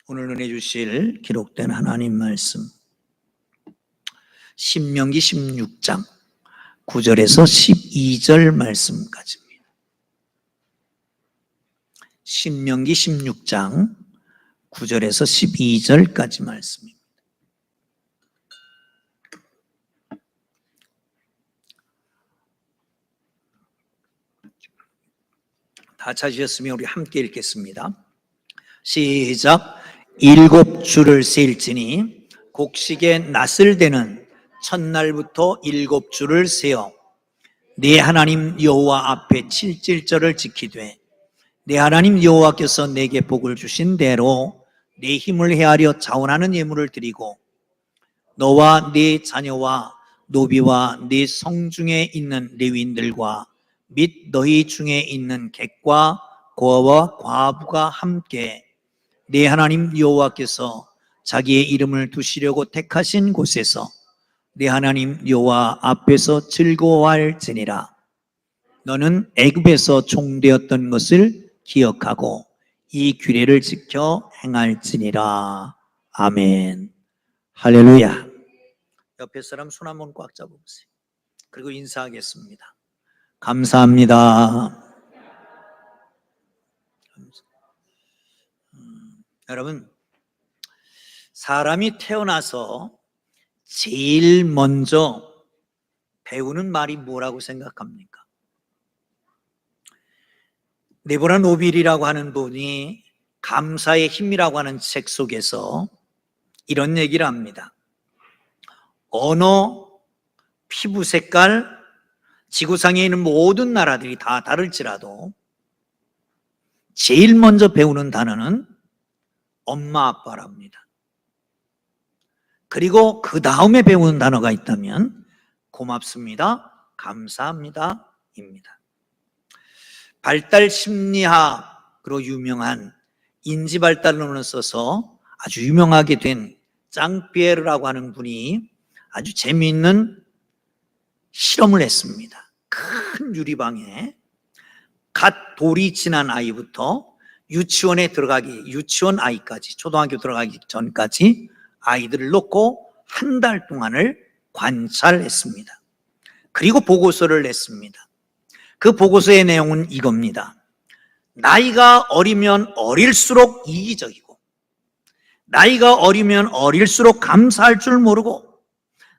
오늘 은혜 주실 기록된 하나님 말씀 신명기 16장 9절에서 12절 말씀까지입니다. 신명기 16장 9절에서 12절까지 말씀입니다. 다 찾으셨으면 우리 함께 읽겠습니다. 시작. 7 줄을 세일지니 곡식의 낫을 대는 첫날부터 7주를 세어 내 하나님 여호와 앞에 칠칠절을 지키되 내 하나님 여호와께서 내게 복을 주신 대로 내 힘을 헤아려 자원하는 예물을 드리고 너와 네 자녀와 노비와 네 성중에 있는 레위인들과 및 너희 중에 있는 객과 고아와 과부가 함께 내 하나님 여호와께서 자기의 이름을 두시려고 택하신 곳에서 내 하나님 여호와 앞에서 즐거워할지니라. 너는 애굽에서 종되었던 것을 기억하고 이 규례를 지켜 행할지니라. 아멘. 할렐루야. 옆에 사람 손 한번 꽉 잡아보세요. 그리고 인사하겠습니다. 감사합니다. 여러분, 사람이 태어나서 제일 먼저 배우는 말이 뭐라고 생각합니까? 네보라 노빌이라고 하는 분이 감사의 힘이라고 하는 책 속에서 이런 얘기를 합니다. 언어, 피부 색깔, 지구상에 있는 모든 나라들이 다 다를지라도 제일 먼저 배우는 단어는 엄마 아빠랍니다. 그리고 그 다음에 배우는 단어가 있다면 고맙습니다, 감사합니다 입니다. 발달 심리학으로 유명한 인지발달론을 써서 아주 유명하게 된 짱피에르라고 하는 분이 아주 재미있는 실험을 했습니다. 큰 유리방에 갓 돌이 지난 아이부터 유치원에 들어가기, 유치원 아이까지, 초등학교 들어가기 전까지 아이들을 놓고 한 달 동안을 관찰했습니다. 그리고 보고서를 냈습니다. 그 보고서의 내용은 이겁니다. 나이가 어리면 어릴수록 이기적이고, 나이가 어리면 어릴수록 감사할 줄 모르고,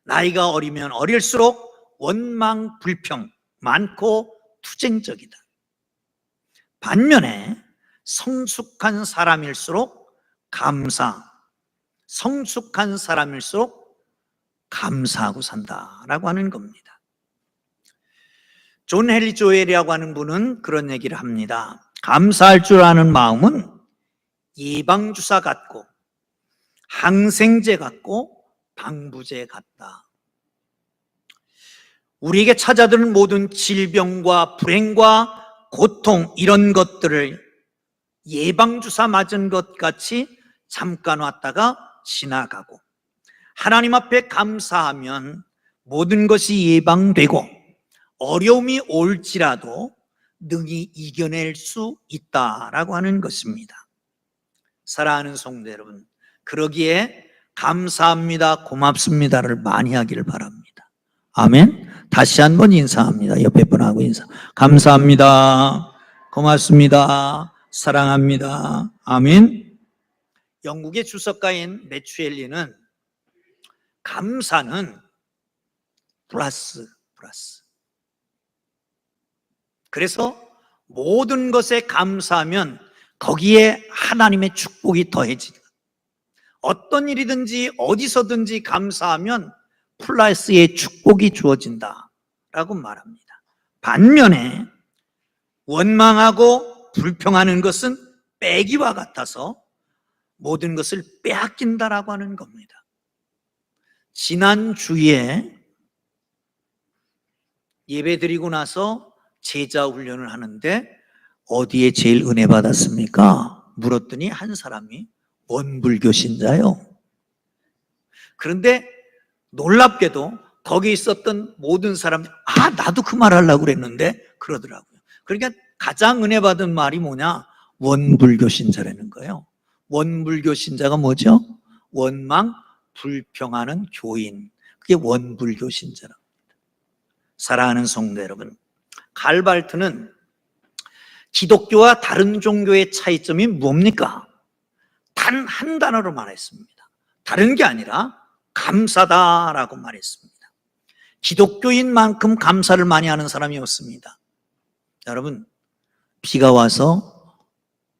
나이가 어리면 어릴수록 원망, 불평 많고 투쟁적이다. 반면에 성숙한 사람일수록 성숙한 사람일수록 감사하고 산다라고 하는 겁니다. 존 헨리 조엘이라고 하는 분은 그런 얘기를 합니다. 감사할 줄 아는 마음은 예방주사 같고 항생제 같고 방부제 같다. 우리에게 찾아드는 모든 질병과 불행과 고통, 이런 것들을 예방주사 맞은 것 같이 잠깐 왔다가 지나가고, 하나님 앞에 감사하면 모든 것이 예방되고 어려움이 올지라도 능히 이겨낼 수 있다라고 하는 것입니다. 사랑하는 성도 여러분, 그러기에 감사합니다, 고맙습니다를 많이 하기를 바랍니다. 아멘. 다시 한번 인사합니다. 옆에 분하고 인사. 감사합니다, 고맙습니다, 사랑합니다. 아멘. 영국의 주석가인 매추엘리는 감사는 플러스. 그래서 모든 것에 감사하면 거기에 하나님의 축복이 더해진다. 어떤 일이든지 어디서든지 감사하면 플러스의 축복이 주어진다라고 말합니다. 반면에 원망하고 불평하는 것은 빼기와 같아서 모든 것을 빼앗긴다라고 하는 겁니다. 지난 주에 예배 드리고 나서 제자 훈련을 하는데 어디에 제일 은혜 받았습니까? 물었더니 한 사람이 원불교 신자요. 그런데 놀랍게도 거기 있었던 모든 사람들이 나도 그 말 하려고 그랬는데 그러더라고요. 그러니까 가장 은혜 받은 말이 뭐냐? 원불교 신자라는 거예요. 원불교 신자가 뭐죠? 원망, 불평하는 교인. 그게 원불교 신자랍니다. 사랑하는 성도 여러분, 칼발트는 기독교와 다른 종교의 차이점이 뭡니까? 단 한 단어로 말했습니다. 다른 게 아니라 감사다라고 말했습니다. 기독교인만큼 감사를 많이 하는 사람이 없습니다. 여러분, 비가 와서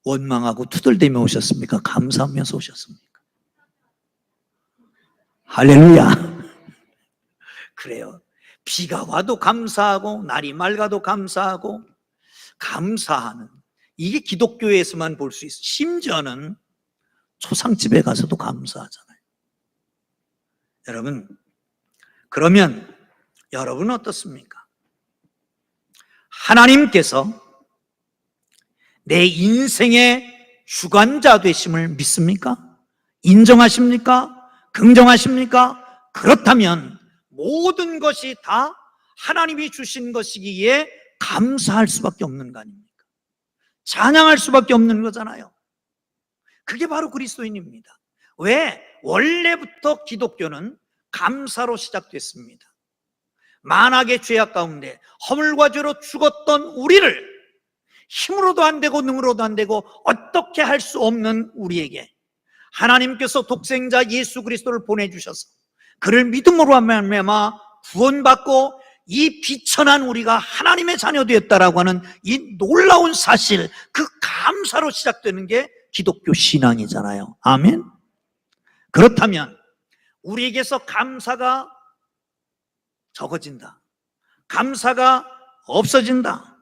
원망하고 투덜대며 오셨습니까? 감사하면서 오셨습니까? 할렐루야. 그래요. 비가 와도 감사하고 날이 맑아도 감사하고 감사하는, 이게 기독교에서만 볼 수 있어요. 심지어는 초상집에 가서도 감사하잖아요. 여러분, 그러면 여러분은 어떻습니까? 하나님께서 내 인생의 주관자 되심을 믿습니까? 인정하십니까? 긍정하십니까? 그렇다면 모든 것이 다 하나님이 주신 것이기에 감사할 수밖에 없는 거 아닙니까? 찬양할 수밖에 없는 거잖아요. 그게 바로 그리스도인입니다. 왜? 원래부터 기독교는 감사로 시작됐습니다. 만악의 죄악 가운데 허물과 죄로 죽었던 우리를 힘으로도 안 되고 능으로도 안 되고 어떻게 할 수 없는 우리에게 하나님께서 독생자 예수 그리스도를 보내주셔서 그를 믿음으로 말미암아 구원받고 이 비천한 우리가 하나님의 자녀 되었다라고 하는 이 놀라운 사실, 그 감사로 시작되는 게 기독교 신앙이잖아요. 아멘. 그렇다면 우리에게서 감사가 적어진다, 감사가 없어진다,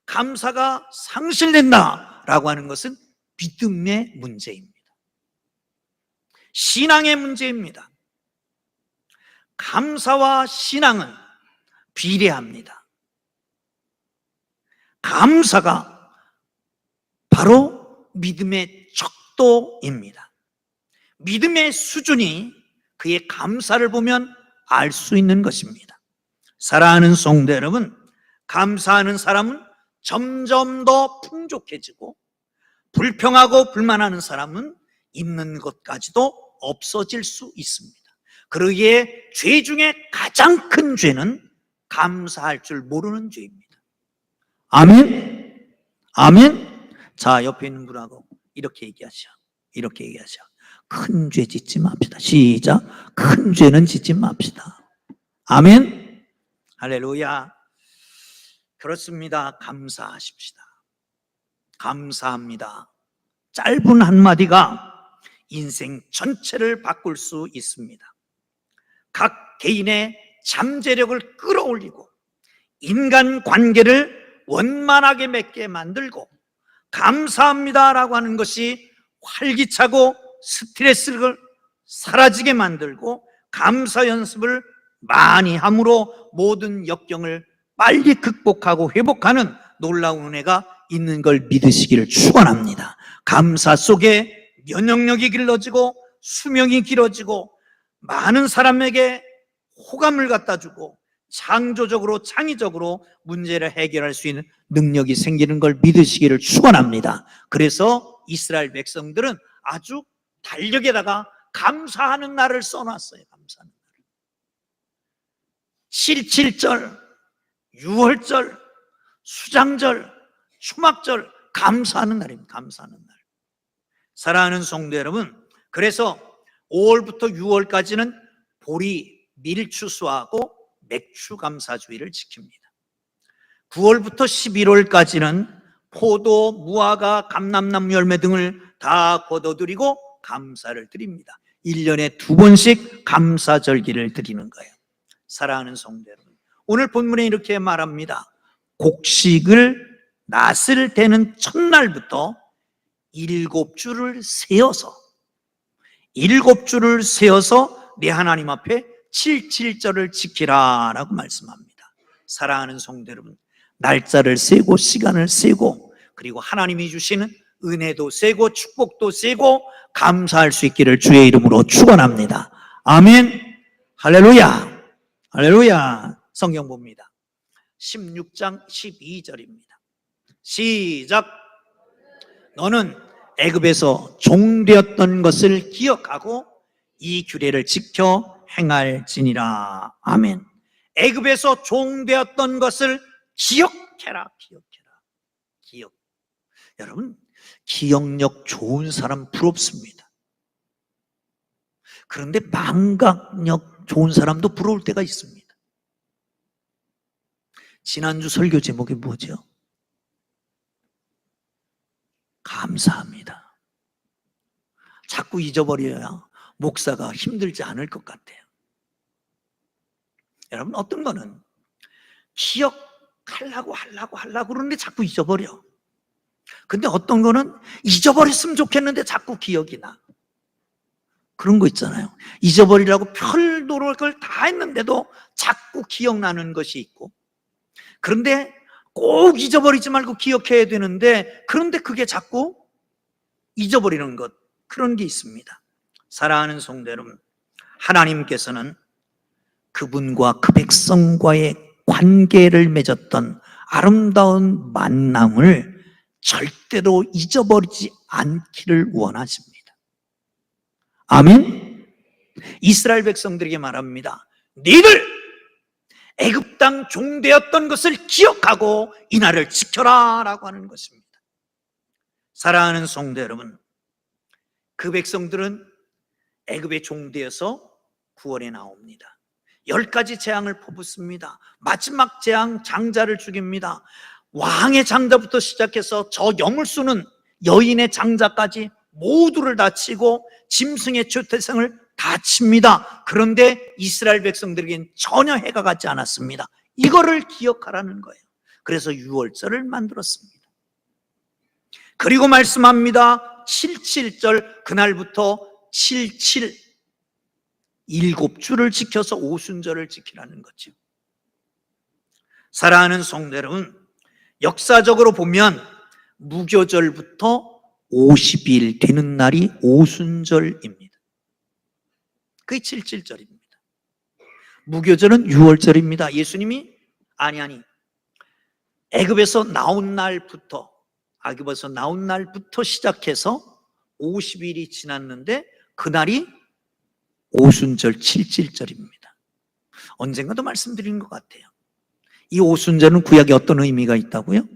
감사가 상실된다 라고 하는 것은 믿음의 문제입니다. 신앙의 문제입니다. 감사와 신앙은 비례합니다. 감사가 바로 믿음의 척도입니다. 믿음의 수준이 그의 감사를 보면 알 수 있는 것입니다. 사랑하는 성도 여러분, 감사하는 사람은 점점 더 풍족해지고 불평하고 불만하는 사람은 있는 것까지도 없어질 수 있습니다. 그러기에 죄 중에 가장 큰 죄는 감사할 줄 모르는 죄입니다. 아멘? 아멘? 자, 옆에 있는 분하고 이렇게 얘기하셔. 이렇게 얘기하셔. 큰 죄 짓지 맙시다. 시작. 큰 죄는 짓지 맙시다. 아멘? 할렐루야. 그렇습니다. 감사하십시다. 감사합니다. 짧은 한마디가 인생 전체를 바꿀 수 있습니다. 각 개인의 잠재력을 끌어올리고 인간 관계를 원만하게 맺게 만들고 감사합니다라고 하는 것이 활기차고 스트레스를 사라지게 만들고 감사 연습을 많이 함으로 모든 역경을 빨리 극복하고 회복하는 놀라운 은혜가 있는 걸 믿으시기를 축원합니다. 감사 속에 면역력이 길러지고 수명이 길어지고 많은 사람에게 호감을 갖다 주고 창조적으로 창의적으로 문제를 해결할 수 있는 능력이 생기는 걸 믿으시기를 축원합니다. 그래서 이스라엘 백성들은 아주 달력에다가 감사하는 날을 써놨어요. 감사하는 날. 7.7절, 6월절, 수장절, 초막절, 감사하는 날입니다. 감사하는 날. 사랑하는 성도 여러분, 그래서 5월부터 6월까지는 보리, 밀추수하고 맥추 감사주의를 지킵니다. 9월부터 11월까지는 포도, 무화과, 감람나무 열매 등을 다 거둬들이고 감사를 드립니다. 1년에 2번씩 감사절기를 드리는 거예요. 사랑하는 성도 여러분, 오늘 본문에 이렇게 말합니다. 곡식을 낫을 대는 첫날부터 7주를 세어서 내 하나님 앞에 7.7절을 지키라 라고 말씀합니다. 사랑하는 성도 여러분, 날짜를 세고 시간을 세고 그리고 하나님이 주시는 은혜도 세고 축복도 세고 감사할 수 있기를 주의 이름으로 축원합니다. 아멘. 할렐루야. 할렐루야. 성경 봅니다. 16장 12절입니다. 시작. 너는 애굽에서 종되었던 것을 기억하고 이 규례를 지켜 행할지니라. 아멘. 애굽에서 종되었던 것을 기억해라. 기억. 여러분, 기억력 좋은 사람 부럽습니다. 그런데 망각력 좋은 사람도 부러울 때가 있습니다. 지난주 설교 제목이 뭐죠? 감사합니다. 자꾸 잊어버려야 목사가 힘들지 않을 것 같아요. 여러분, 어떤 거는 기억하려고 그러는데 자꾸 잊어버려. 근데 어떤 거는 잊어버렸으면 좋겠는데 자꾸 기억이 나. 그런 거 있잖아요. 잊어버리라고 별 노력을 다 했는데도 자꾸 기억나는 것이 있고, 그런데 꼭 잊어버리지 말고 기억해야 되는데, 그런데 그게 자꾸 잊어버리는 것, 그런 게 있습니다. 사랑하는 성도 여러분, 하나님께서는 그분과 그 백성과의 관계를 맺었던 아름다운 만남을 절대로 잊어버리지 않기를 원하십니다. 아멘. 이스라엘 백성들에게 말합니다. 너희들 애굽 땅 종되었던 것을 기억하고 이 날을 지켜라 라고 하는 것입니다. 사랑하는 성도 여러분, 그 백성들은 애굽의 종되어서 구원에 나옵니다. 10가지 재앙을 퍼붓습니다. 마지막 재앙, 장자를 죽입니다. 왕의 장자부터 시작해서 저 염을 쏘는 여인의 장자까지 모두를 다 치고 짐승의 초태생을 다 칩니다. 그런데 이스라엘 백성들에겐 전혀 해가 가지 않았습니다. 이거를 기억하라는 거예요. 그래서 유월절을 만들었습니다. 그리고 말씀합니다. 77절, 그날부터 77 7주를 지켜서 오순절을 지키라는 거죠. 사랑하는 성도 여러분, 역사적으로 보면 무교절부터 50일 되는 날이 오순절입니다. 그게 77절입니다. 무교절은 6월절입니다. 예수님이 애굽에서 나온 날부터 시작해서 50일이 지났는데 그날이 오순절 77절입니다. 언젠가도 말씀드린 것 같아요. 이 오순절은 구약에 어떤 의미가 있다고요?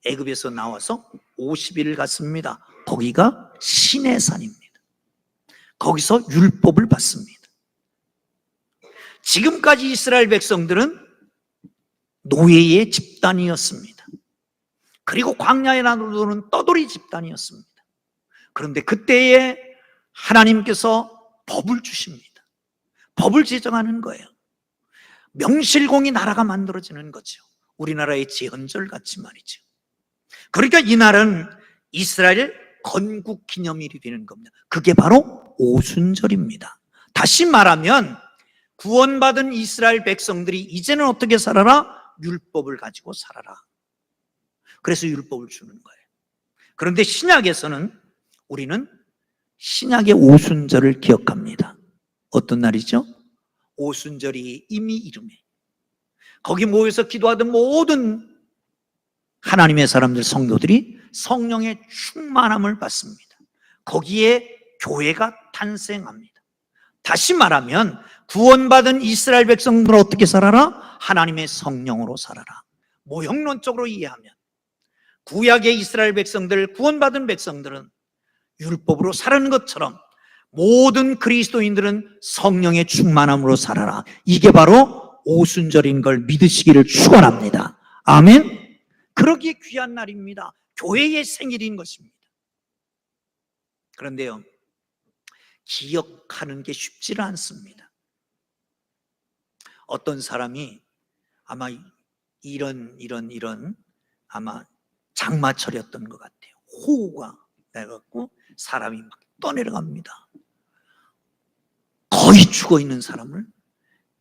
애굽에서 나와서 50일을 갔습니다. 거기가 시내산입니다. 거기서 율법을 받습니다. 지금까지 이스라엘 백성들은 노예의 집단이었습니다. 그리고 광야에 나누는 떠돌이 집단이었습니다. 그런데 그때에 하나님께서 법을 주십니다. 법을 제정하는 거예요. 명실공히 나라가 만들어지는 거죠. 우리나라의 제헌절 같이 말이죠. 그러니까 이 날은 이스라엘 건국 기념일이 되는 겁니다. 그게 바로 오순절입니다. 다시 말하면 구원받은 이스라엘 백성들이 이제는 어떻게 살아라? 율법을 가지고 살아라. 그래서 율법을 주는 거예요. 그런데 신약에서는 우리는 신약의 오순절을 기억합니다. 어떤 날이죠? 오순절이 이미 이름에 거기 모여서 기도하던 모든 하나님의 사람들, 성도들이 성령의 충만함을 받습니다. 거기에 교회가 탄생합니다. 다시 말하면 구원받은 이스라엘 백성들은 어떻게 살아라? 하나님의 성령으로 살아라. 모형론적으로 이해하면 구약의 이스라엘 백성들, 구원받은 백성들은 율법으로 사는 것처럼 모든 그리스도인들은 성령의 충만함으로 살아라. 이게 바로 오순절인 걸 믿으시기를 축원합니다. 아멘. 그러기에 귀한 날입니다. 교회의 생일인 것입니다. 그런데요, 기억하는 게 쉽지는 않습니다. 어떤 사람이 아마 이런 아마 장마철이었던 것 같아요. 호우가 내갖고 사람이 막 떠내려갑니다. 거의 죽어 있는 사람을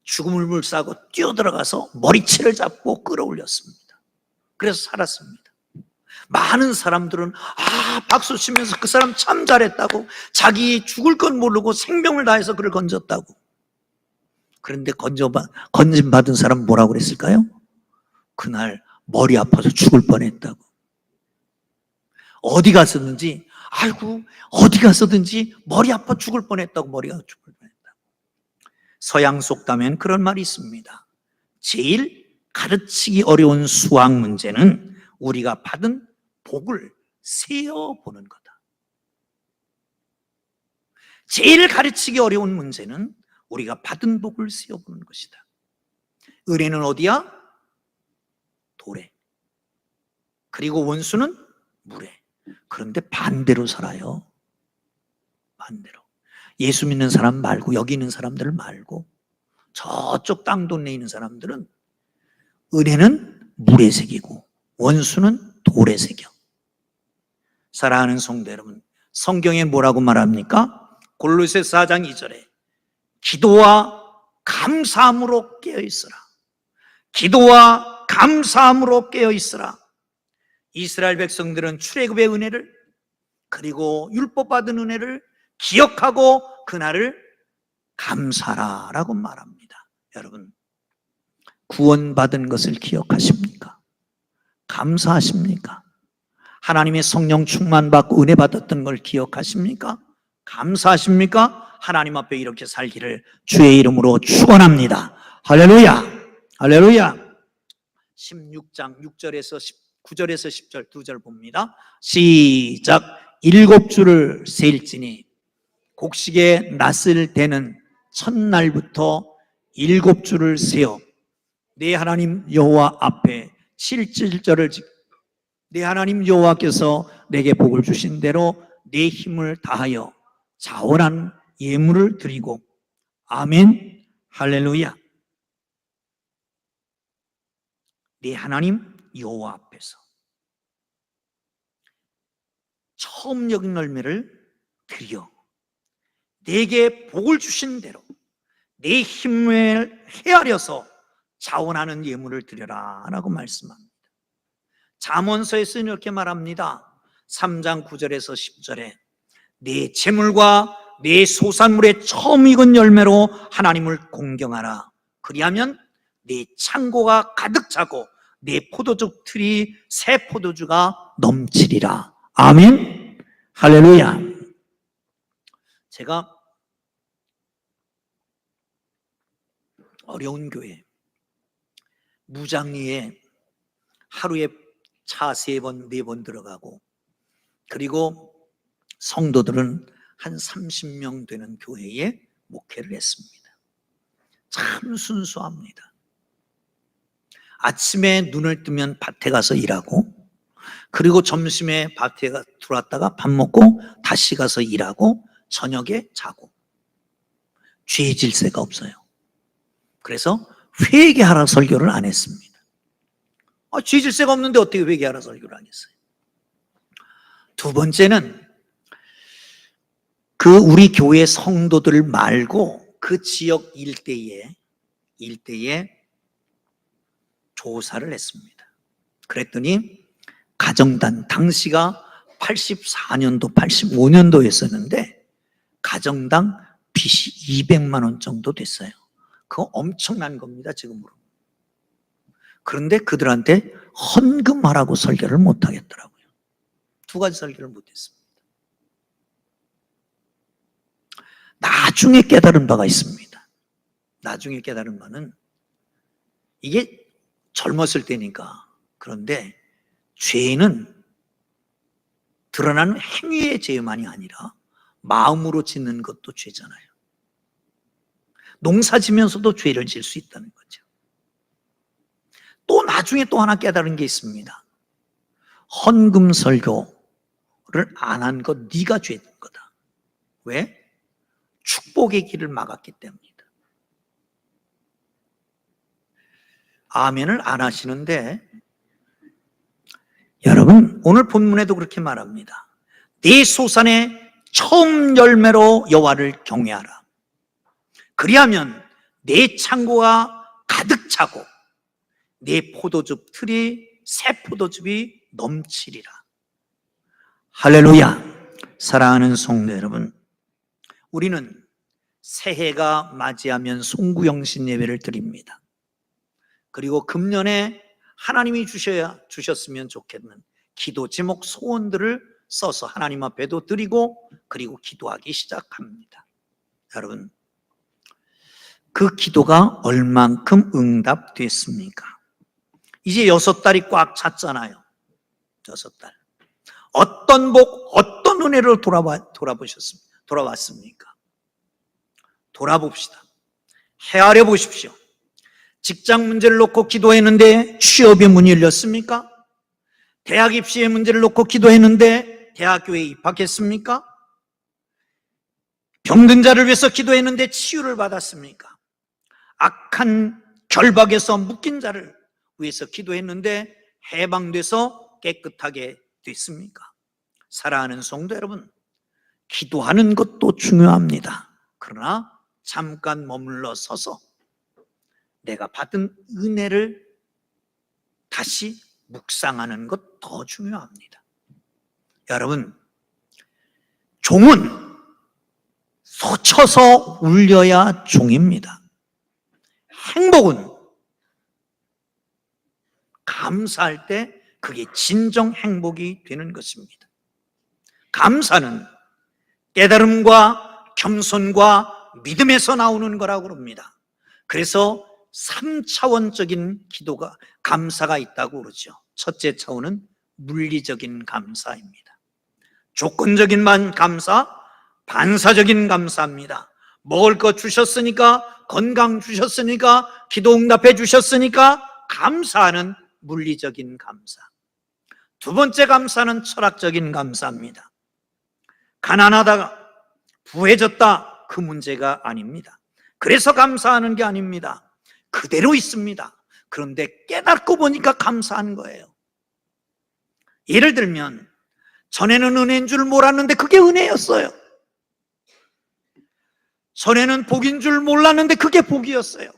죽음을 물싸고 뛰어들어가서 머리채를 잡고 끌어올렸습니다. 그래서 살았습니다. 많은 사람들은 박수 치면서 그 사람 참 잘했다고, 자기 죽을 건 모르고 생명을 다해서 그를 건졌다고. 그런데 건진 받은 사람은 뭐라고 그랬을까요? 그날 머리 아파서 죽을 뻔했다고. 어디 갔었는지 머리 아파 죽을 뻔했다고. 머리가 죽을 뻔했다고. 서양 속담엔 그런 말이 있습니다. 제일 가르치기 어려운 수학 문제는 우리가 받은 복을 세어보는 거다. 제일 가르치기 어려운 문제는 우리가 받은 복을 세어보는 것이다. 은혜는 어디야? 돌에. 그리고 원수는 물에. 그런데 반대로 살아요. 반대로. 예수 믿는 사람 말고, 여기 있는 사람들 말고 저쪽 땅동네에 있는 사람들은 은혜는 물에 새기고 원수는 돌에 새겨. 사랑하는 성도 여러분, 성경에 뭐라고 말합니까? 골로새서 4장 2절에 기도와 감사함으로 깨어있으라. 기도와 감사함으로 깨어있으라. 이스라엘 백성들은 출애굽의 은혜를 그리고 율법 받은 은혜를 기억하고 그날을 감사라라고 말합니다. 여러분, 구원받은 것을 기억하십니까? 감사하십니까? 하나님의 성령 충만받고 은혜 받았던 걸 기억하십니까? 감사하십니까? 하나님 앞에 이렇게 살기를 주의 이름으로 축원합니다. 할렐루야, 할렐루야. 16장 6절에서 9절에서 10절 두 절 봅니다. 시작. 7주를 세일지니 곡식의 낫을 대는 첫날부터 7주를 세어 내 하나님 여호와 앞에 7절을 지켜 내 하나님 여호와께서 내게 복을 주신 대로 내 힘을 다하여 자원한 예물을 드리고 아멘 할렐루야. 내 하나님 여호와 앞에서 처음 여긴 열매를 드려 내게 복을 주신 대로 내 힘을 헤아려서 자원하는 예물을 드려라 라고 말씀합니다. 잠언서에서는 이렇게 말합니다. 3장 9절에서 10절에 내 재물과 내 소산물의 처음 익은 열매로 하나님을 공경하라. 그리하면 내 창고가 가득 차고 내 포도주 틀이 새 포도주가 넘치리라. 아멘 할렐루야. 제가 어려운 교회 무장리에 하루에 차 3번, 4번 들어가고 그리고 성도들은 한 30명 되는 교회에 목회를 했습니다. 참 순수합니다. 아침에 눈을 뜨면 밭에 가서 일하고 그리고 점심에 밭에 들어왔다가 밥 먹고 다시 가서 일하고 저녁에 자고 죄 질세가 없어요. 그래서 회개하라 설교를 안 했습니다. 죄 질세가 없는데 어떻게 회개하라 설교를 안 했어요? 두 번째는 우리 교회 성도들 말고 그 지역 일대에 조사를 했습니다. 그랬더니 가정당 당시가 84년도 85년도였었는데 가정당 빚이 200만 원 정도 됐어요. 그거 엄청난 겁니다 지금으로. 그런데 그들한테 헌금하라고 설교를 못 하겠더라고요. 2가지 설교를 못 했습니다. 나중에 깨달은 바가 있습니다. 나중에 깨달은 바는 이게 젊었을 때니까. 그런데 죄는 드러나는 행위의 죄만이 아니라 마음으로 짓는 것도 죄잖아요. 농사 지면서도 죄를 질 수 있다는 거죠. 또 나중에 또 하나 깨달은 게 있습니다. 헌금 설교를 안 한 것 네가 죄인 거다. 왜? 축복의 길을 막았기 때문이다. 아멘을 안 하시는데 여러분 오늘 본문에도 그렇게 말합니다. 네 소산의 처음 열매로 여호와를 경외하라. 그리하면 내 창고가 가득 차고 내 포도즙 틀이 새 포도즙이 넘치리라. 할렐루야. 사랑하는 성도 여러분, 우리는 새해가 맞이하면 송구영신 예배를 드립니다. 그리고 금년에 하나님이 주셨으면 좋겠는 기도 제목 소원들을 써서 하나님 앞에도 드리고 그리고 기도하기 시작합니다. 여러분, 그 기도가 얼만큼 응답됐습니까? 이제 6달이 꽉 찼잖아요. 6달. 어떤 복, 어떤 은혜로 돌아왔습니까? 돌아봅시다. 헤아려 보십시오. 직장 문제를 놓고 기도했는데 취업의 문이 열렸습니까? 대학 입시의 문제를 놓고 기도했는데 대학교에 입학했습니까? 병든 자를 위해서 기도했는데 치유를 받았습니까? 악한 결박에서 묶인 자를 위해서 기도했는데 해방돼서 깨끗하게 됐습니까? 사랑하는 성도 여러분, 기도하는 것도 중요합니다. 그러나 잠깐 머물러 서서 내가 받은 은혜를 다시 묵상하는 것 더 중요합니다. 여러분, 종은 소쳐서 울려야 종입니다. 행복은 감사할 때 그게 진정 행복이 되는 것입니다. 감사는 깨달음과 겸손과 믿음에서 나오는 거라고 합니다. 그래서 3차원적인 기도가, 감사가 있다고 그러죠. 첫째 차원은 물리적인 감사입니다. 조건적인 감사, 반사적인 감사입니다. 먹을 것 주셨으니까, 건강 주셨으니까, 기도 응답해 주셨으니까 감사하는 물리적인 감사. 두 번째 감사는 철학적인 감사입니다. 가난하다가 부해졌다, 그 문제가 아닙니다. 그래서 감사하는 게 아닙니다. 그대로 있습니다. 그런데 깨닫고 보니까 감사한 거예요. 예를 들면 전에는 은혜인 줄 몰랐는데 그게 은혜였어요. 전에는 복인 줄 몰랐는데 그게 복이었어요.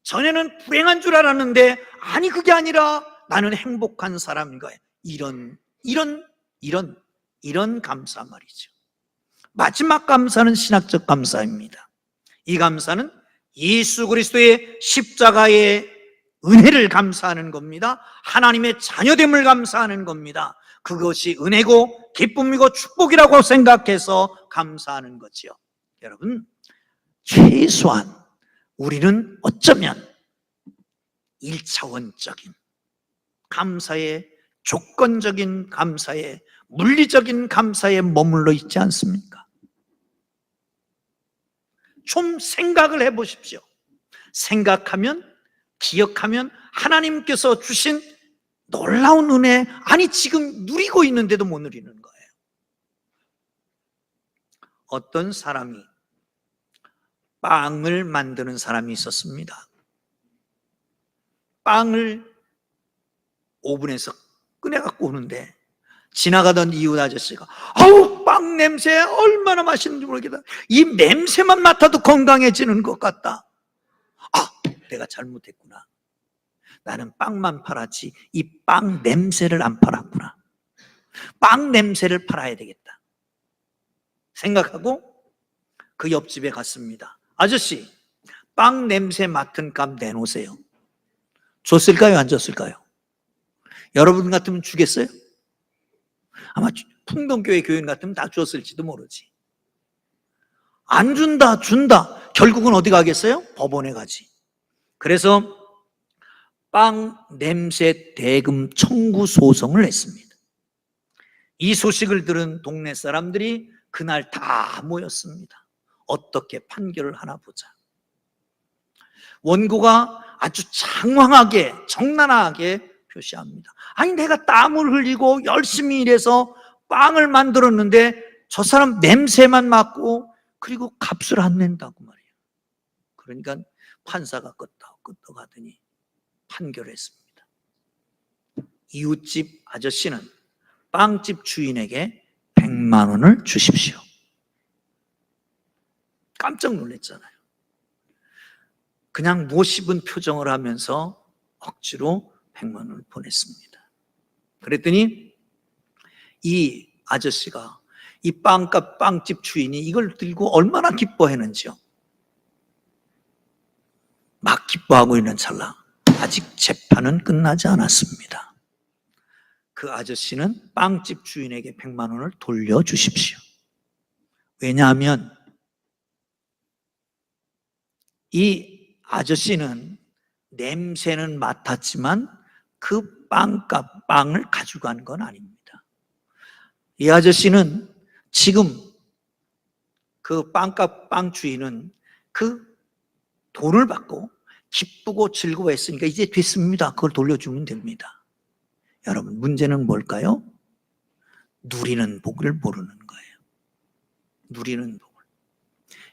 전에는 불행한 줄 알았는데 아니 그게 아니라 나는 행복한 사람인 거예요. 이런 감사 말이죠. 마지막 감사는 신학적 감사입니다. 이 감사는 예수 그리스도의 십자가의 은혜를 감사하는 겁니다. 하나님의 자녀됨을 감사하는 겁니다. 그것이 은혜고 기쁨이고 축복이라고 생각해서 감사하는 거지요. 여러분, 최소한 우리는 어쩌면 1차원적인 감사에, 조건적인 감사에, 물리적인 감사에 머물러 있지 않습니까? 좀 생각을 해보십시오. 생각하면, 기억하면 하나님께서 주신 놀라운 은혜, 아니 지금 누리고 있는데도 못 누리는 거예요. 어떤 사람이 빵을 만드는 사람이 있었습니다. 빵을 오븐에서 꺼내갖고 오는데 지나가던 이웃 아저씨가 아우 빵 냄새 얼마나 맛있는지 모르겠다. 이 냄새만 맡아도 건강해지는 것 같다. 아, 내가 잘못했구나. 나는 빵만 팔았지 이 빵 냄새를 안 팔았구나. 빵 냄새를 팔아야 되겠다 생각하고 그 옆집에 갔습니다. 아저씨, 빵 냄새 맡은 값 내놓으세요. 줬을까요? 안 줬을까요? 여러분 같으면 주겠어요? 아마 풍동교회 교인 같으면 다 줬을지도 모르지. 안 준다, 준다. 결국은 어디 가겠어요? 법원에 가지. 그래서 빵 냄새 대금 청구 소송을 했습니다. 이 소식을 들은 동네 사람들이 그날 다 모였습니다. 어떻게 판결을 하나 보자. 원고가 아주 장황하게, 적나라하게 표시합니다. 아니 내가 땀을 흘리고 열심히 일해서 빵을 만들었는데 저 사람 냄새만 맡고 그리고 값을 안 낸다고 말이에요. 그러니까 판사가 끄떡끄떡하더니 판결했습니다. 이웃집 아저씨는 빵집 주인에게 100만 원을 주십시오. 깜짝 놀랐잖아요. 그냥 못 씹은 표정을 하면서 억지로 100만 원을 보냈습니다. 그랬더니 이 아저씨가 이 빵집 주인이 이걸 들고 얼마나 기뻐했는지요. 막 기뻐하고 있는 찰나 아직 재판은 끝나지 않았습니다. 그 아저씨는 빵집 주인에게 100만 원을 돌려주십시오. 왜냐하면 이 아저씨는 냄새는 맡았지만 그 빵을 가져간 건 아닙니다. 이 아저씨는 지금 그 빵 주인은 그 돈을 받고 기쁘고 즐거워했으니까 이제 됐습니다. 그걸 돌려주면 됩니다. 여러분, 문제는 뭘까요? 누리는 복을 모르는 거예요. 누리는 복을.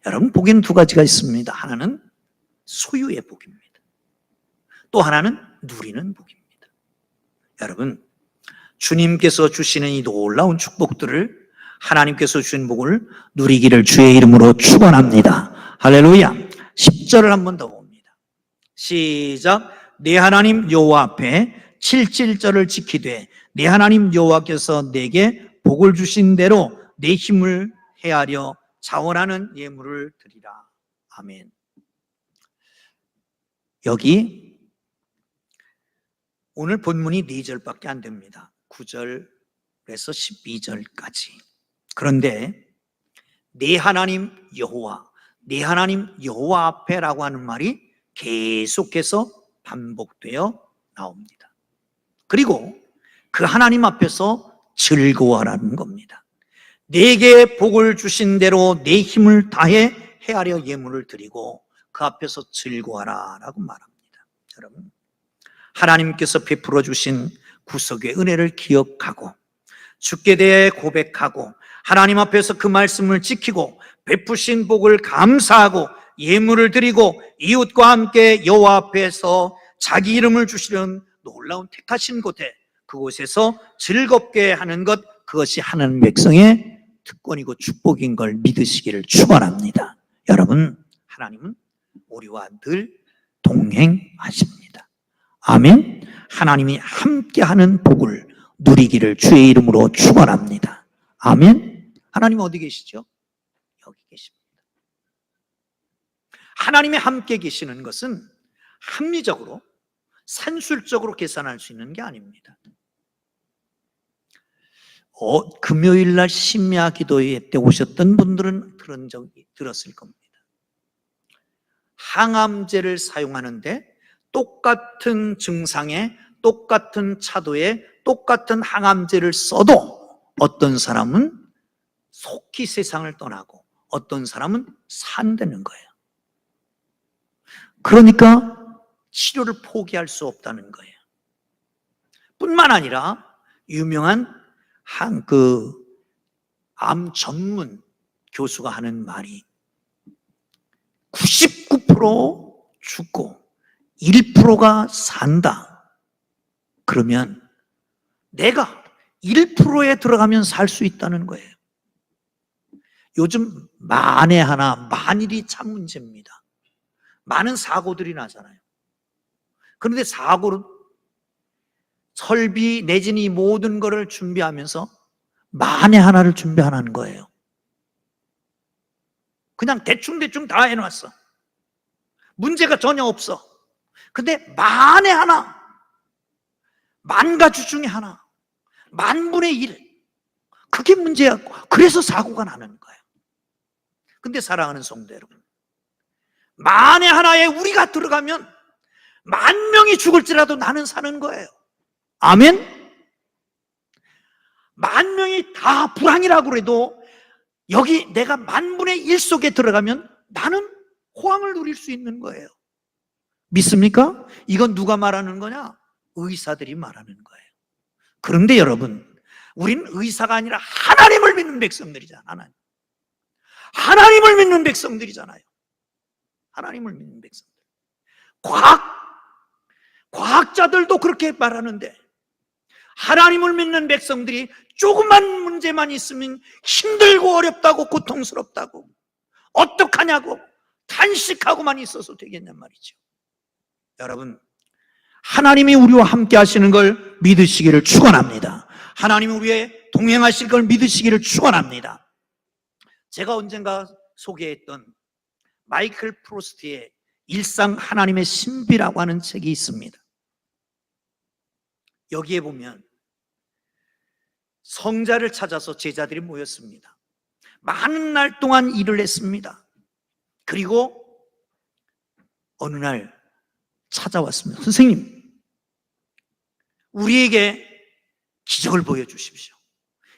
여러분, 복에는 두 가지가 있습니다. 하나는 소유의 복입니다. 또 하나는 누리는 복입니다. 여러분, 주님께서 주시는 이 놀라운 축복들을, 하나님께서 주신 복을 누리기를 주의 이름으로 축원합니다. 할렐루야. 10절을 한 번 더 봅니다. 시작. 내 하나님 여호와 앞에 7절을 지키되 내 하나님 여호와께서 내게 복을 주신 대로 내 힘을 헤아려 자원하는 예물을 드리라. 아멘. 여기 오늘 본문이 4절밖에 안 됩니다. 9절에서 12절까지. 그런데 내 하나님 여호와, 내 하나님 여호와 앞에라고 하는 말이 계속해서 반복되어 나옵니다. 그리고 그 하나님 앞에서 즐거워하라는 겁니다. 내게 복을 주신 대로 내 힘을 다해 헤아려 예물을 드리고 그 앞에서 즐거워하라라고 말합니다. 여러분, 하나님께서 베풀어 주신 구속의 은혜를 기억하고 주께 대해 고백하고 하나님 앞에서 그 말씀을 지키고 베푸신 복을 감사하고 예물을 드리고 이웃과 함께 여호와 앞에서 자기 이름을 주시는 놀라운 택하신 곳에, 그곳에서 즐겁게 하는 것, 그것이 하나님 백성의 특권이고 축복인 걸 믿으시기를 축원합니다. 여러분, 하나님은 우리와 늘 동행하십니다. 아멘. 하나님이 함께하는 복을 누리기를 주의 이름으로 축원합니다. 아멘. 하나님 어디 계시죠? 여기 계십니다. 하나님이 함께 계시는 것은 합리적으로, 산술적으로 계산할 수 있는 게 아닙니다. 금요일날 심야 기도회 때 오셨던 분들은 들었을 겁니다. 항암제를 사용하는데 똑같은 증상에 똑같은 차도에 똑같은 항암제를 써도 어떤 사람은 속히 세상을 떠나고 어떤 사람은 산다는 거예요. 그러니까 치료를 포기할 수 없다는 거예요. 뿐만 아니라 유명한 암 전문 교수가 하는 말이 99% 죽고 1%가 산다. 그러면 내가 1%에 들어가면 살 수 있다는 거예요. 요즘 만에 하나, 만일이 참 문제입니다. 많은 사고들이 나잖아요. 그런데 사고는 설비 내지는 이 모든 것을 준비하면서 만에 하나를 준비하는 거예요. 그냥 대충 다 해놨어. 문제가 전혀 없어. 근데 만에 하나, 만 가지 중에 하나, 만분의 일, 그게 문제야. 그래서 사고가 나는 거예요. 근데 사랑하는 성도 여러분, 만에 하나에 우리가 들어가면 10,000명이 죽을지라도 나는 사는 거예요. 아멘? 10,000명이 다 불황이라고 해도 여기 내가 10,000,000,000 속에 들어가면 나는 호황을 누릴 수 있는 거예요. 믿습니까? 이건 누가 말하는 거냐? 의사들이 말하는 거예요. 그런데 여러분, 우린 의사가 아니라 하나님을 믿는 백성들이잖아요. 하나님을 믿는 백성들이잖아요. 하나님을 믿는 백성들. 과학자들도 그렇게 말하는데 하나님을 믿는 백성들이 조그만 문제만 있으면 힘들고 어렵다고, 고통스럽다고, 어떡하냐고 탄식하고만 있어서 되겠냔 말이죠. 여러분, 하나님이 우리와 함께 하시는 걸 믿으시기를 축원합니다. 하나님이 우리와 동행하실 걸 믿으시기를 축원합니다. 제가 언젠가 소개했던 마이클 프로스트의 일상 하나님의 신비라고 하는 책이 있습니다. 여기에 보면 성자를 찾아서 제자들이 모였습니다. 많은 날 동안 일을 했습니다. 그리고 어느 날 찾아왔습니다. 선생님, 우리에게 기적을 보여주십시오.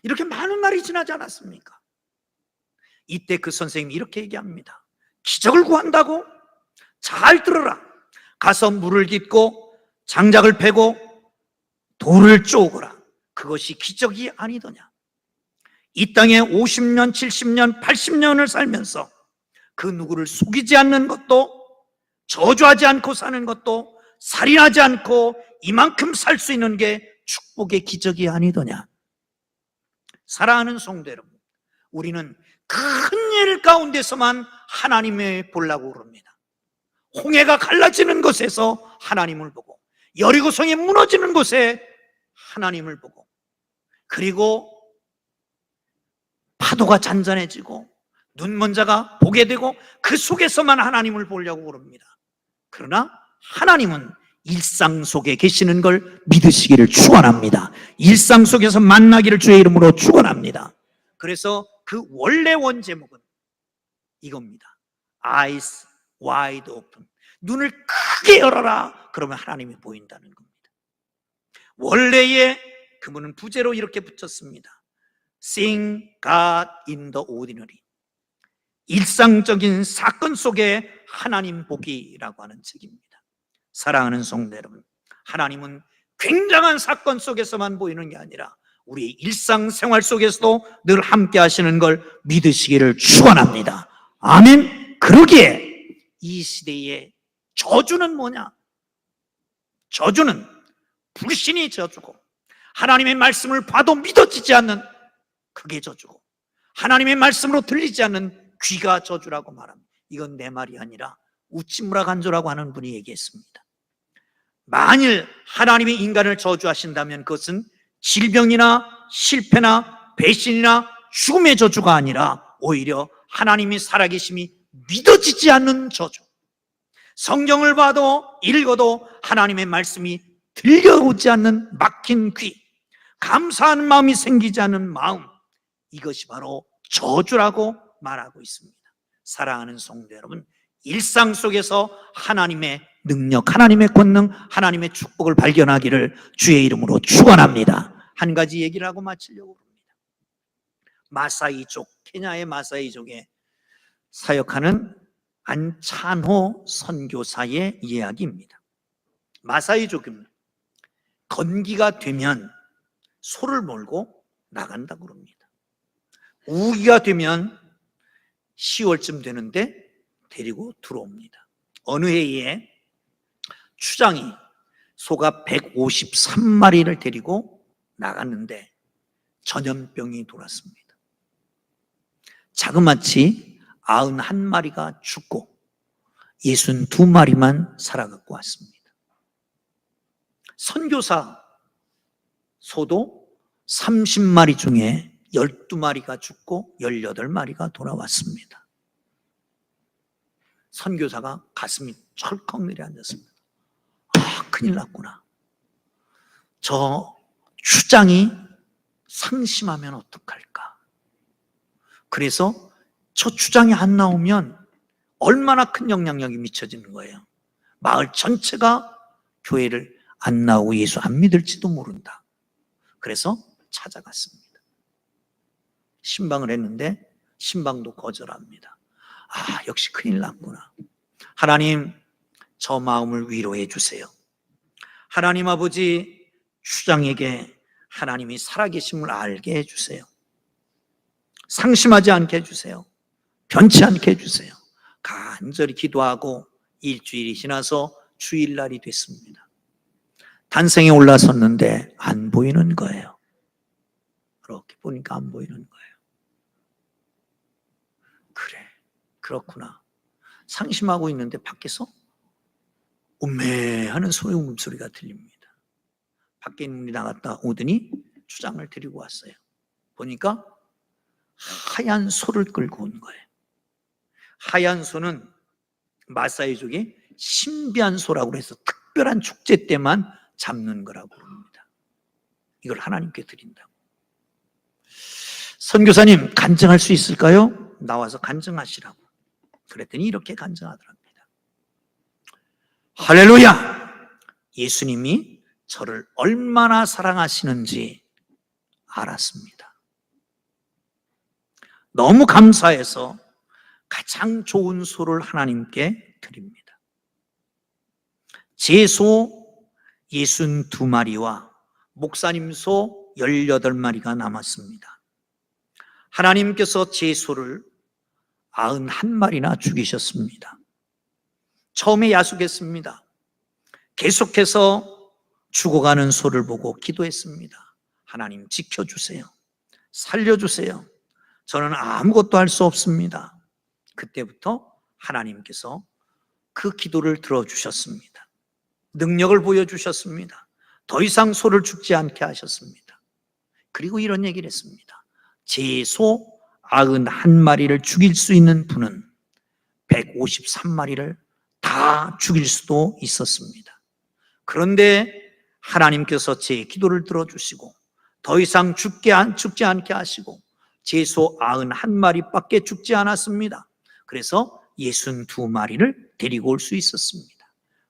이렇게 많은 날이 지나지 않았습니까? 이때 그 선생님이 이렇게 얘기합니다. 기적을 구한다고? 잘 들어라. 가서 물을 깃고 장작을 패고 돌을 쪼거라. 그것이 기적이 아니더냐. 이 땅에 50년, 70년, 80년을 살면서 그 누구를 속이지 않는 것도 저주하지 않고 사는 것도, 살인하지 않고 이만큼 살 수 있는 게 축복의 기적이 아니더냐. 사랑하는 성도 여러분, 우리는 큰 일 가운데서만 하나님을 보려고 그럽니다. 홍해가 갈라지는 곳에서 하나님을 보고, 여리고성이 무너지는 곳에 하나님을 보고, 그리고 파도가 잔잔해지고 눈먼 자가 보게 되고 그 속에서만 하나님을 보려고 그럽니다. 그러나 하나님은 일상 속에 계시는 걸 믿으시기를 축원합니다. 일상 속에서 만나기를 주의 이름으로 축원합니다. 그래서 그 원래 원제목은 이겁니다. Eyes wide open. 눈을 크게 열어라. 그러면 하나님이 보인다는 겁니다. 원래의 그분은 부제로 이렇게 붙였습니다. Seeing God in the ordinary. 일상적인 사건 속에 하나님 보기라고 하는 책입니다. 사랑하는 성도 여러분, 하나님은 굉장한 사건 속에서만 보이는 게 아니라 우리 일상생활 속에서도 늘 함께 하시는 걸 믿으시기를 축원합니다. 아멘. 그러기에 이 시대의 저주는 뭐냐? 저주는 불신이 저주고, 하나님의 말씀을 봐도 믿어지지 않는 그게 저주고, 하나님의 말씀으로 들리지 않는 귀가 저주라고 말합니다. 이건 내 말이 아니라 우치무라 간조라고 하는 분이 얘기했습니다. 만일 하나님이 인간을 저주하신다면 그것은 질병이나 실패나 배신이나 죽음의 저주가 아니라 오히려 하나님이 살아계심이 믿어지지 않는 저주. 성경을 봐도 읽어도 하나님의 말씀이 들려오지 않는 막힌 귀, 감사하는 마음이 생기지 않는 마음, 이것이 바로 저주라고 말하고 있습니다. 사랑하는 성도 여러분, 일상 속에서 하나님의 능력, 하나님의 권능, 하나님의 축복을 발견하기를 주의 이름으로 축원합니다. 한 가지 얘기를 하고 마치려고 합니다. 마사이족, 케냐의 마사이족에 사역하는 안찬호 선교사의 이야기입니다. 마사이족은 건기가 되면 소를 몰고 나간다고 합니다. 우기가 되면 10월쯤 되는데 데리고 들어옵니다. 어느 해에 추장이 소가 153마리를 데리고 나갔는데 전염병이 돌았습니다. 자그마치 91마리가 죽고 62마리만 살아갖고 왔습니다. 선교사 소도 30마리 중에 12마리가 죽고 18마리가 돌아왔습니다. 선교사가 가슴이 철컥 내려앉았습니다. 아, 큰일 났구나. 저 추장이 상심하면 어떡할까? 그래서 저 추장이 안 나오면 얼마나 큰 영향력이 미쳐지는 거예요. 마을 전체가 교회를 안 나오고 예수 안 믿을지도 모른다. 그래서 찾아갔습니다. 신방을 했는데 신방도 거절합니다. 아, 역시 큰일 났구나. 하나님, 저 마음을 위로해 주세요. 하나님 아버지, 추장에게 하나님이 살아계심을 알게 해주세요. 상심하지 않게 해주세요. 변치 않게 해주세요. 간절히 기도하고 일주일이 지나서 주일날이 됐습니다. 단성에 올라섰는데 안 보이는 거예요. 그렇게 보니까 안 보이는 거예요. 그래, 그렇구나. 상심하고 있는데 밖에서 음메하는 소리음 소리가 들립니다. 밖에 있는 분이 나갔다 오더니 추장을 데리고 왔어요. 보니까 하얀 소를 끌고 온 거예요. 하얀 소는 마사이족의 신비한 소라고 해서 특별한 축제 때만 잡는 거라고 합니다. 이걸 하나님께 드린다고. 선교사님, 간증할 수 있을까요? 나와서 간증하시라고. 그랬더니 이렇게 간증하더랍니다. 할렐루야! 예수님이 저를 얼마나 사랑하시는지 알았습니다. 너무 감사해서 가장 좋은 소를 하나님께 드립니다. 제 소 62마리와 목사님 소 18마리가 남았습니다. 하나님께서 제 소를 91마리나 죽이셨습니다. 처음에 야속했습니다. 계속해서 죽어가는 소를 보고 기도했습니다. 하나님 지켜주세요. 살려주세요. 저는 아무것도 할 수 없습니다. 그때부터 하나님께서 그 기도를 들어주셨습니다. 능력을 보여주셨습니다. 더 이상 소를 죽지 않게 하셨습니다. 그리고 이런 얘기를 했습니다. 제 소 91마리를 죽일 수 있는 분은 153마리를 다 죽일 수도 있었습니다. 그런데 하나님께서 제 기도를 들어주시고 더 이상 죽지 않게 하시고 제 소 91마리밖에 죽지 않았습니다. 그래서 62마리를 데리고 올 수 있었습니다.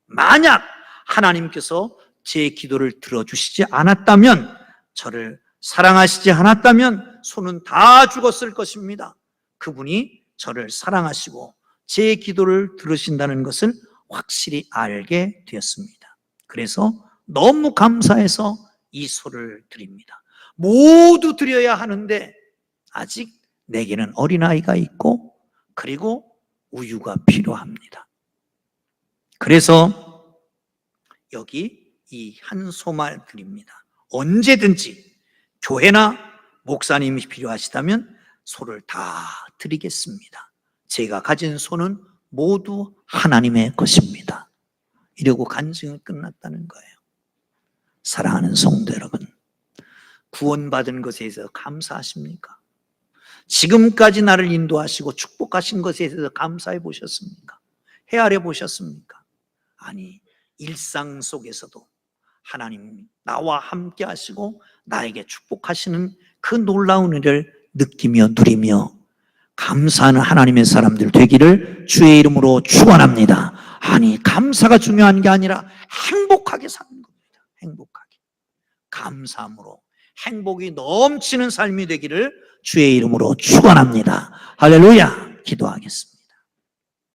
만약 하나님께서 제 기도를 들어주시지 않았다면, 저를 사랑하시지 않았다면 소는 다 죽었을 것입니다. 그분이 저를 사랑하시고 제 기도를 들으신다는 것을 확실히 알게 되었습니다. 그래서 너무 감사해서 이 소를 드립니다. 모두 드려야 하는데 아직 내게는 어린아이가 있고 그리고 우유가 필요합니다. 그래서 여기 이 한 소만 드립니다. 언제든지 교회나 목사님이 필요하시다면 소를 다 드리겠습니다. 제가 가진 소는 모두 하나님의 것입니다. 이러고 간증이 끝났다는 거예요. 사랑하는 성도 여러분, 구원받은 것에 대해서 감사하십니까? 지금까지 나를 인도하시고 축복하신 것에 대해서 감사해 보셨습니까? 헤아려 보셨습니까? 아니, 일상 속에서도 하나님 나와 함께 하시고 나에게 축복하시는 그 놀라운 은혜를 느끼며 누리며 감사하는 하나님의 사람들 되기를 주의 이름으로 축원합니다. 아니, 감사가 중요한 게 아니라 행복하게 사는 겁니다. 행복하게. 감사함으로 행복이 넘치는 삶이 되기를 주의 이름으로 축원합니다. 할렐루야. 기도하겠습니다.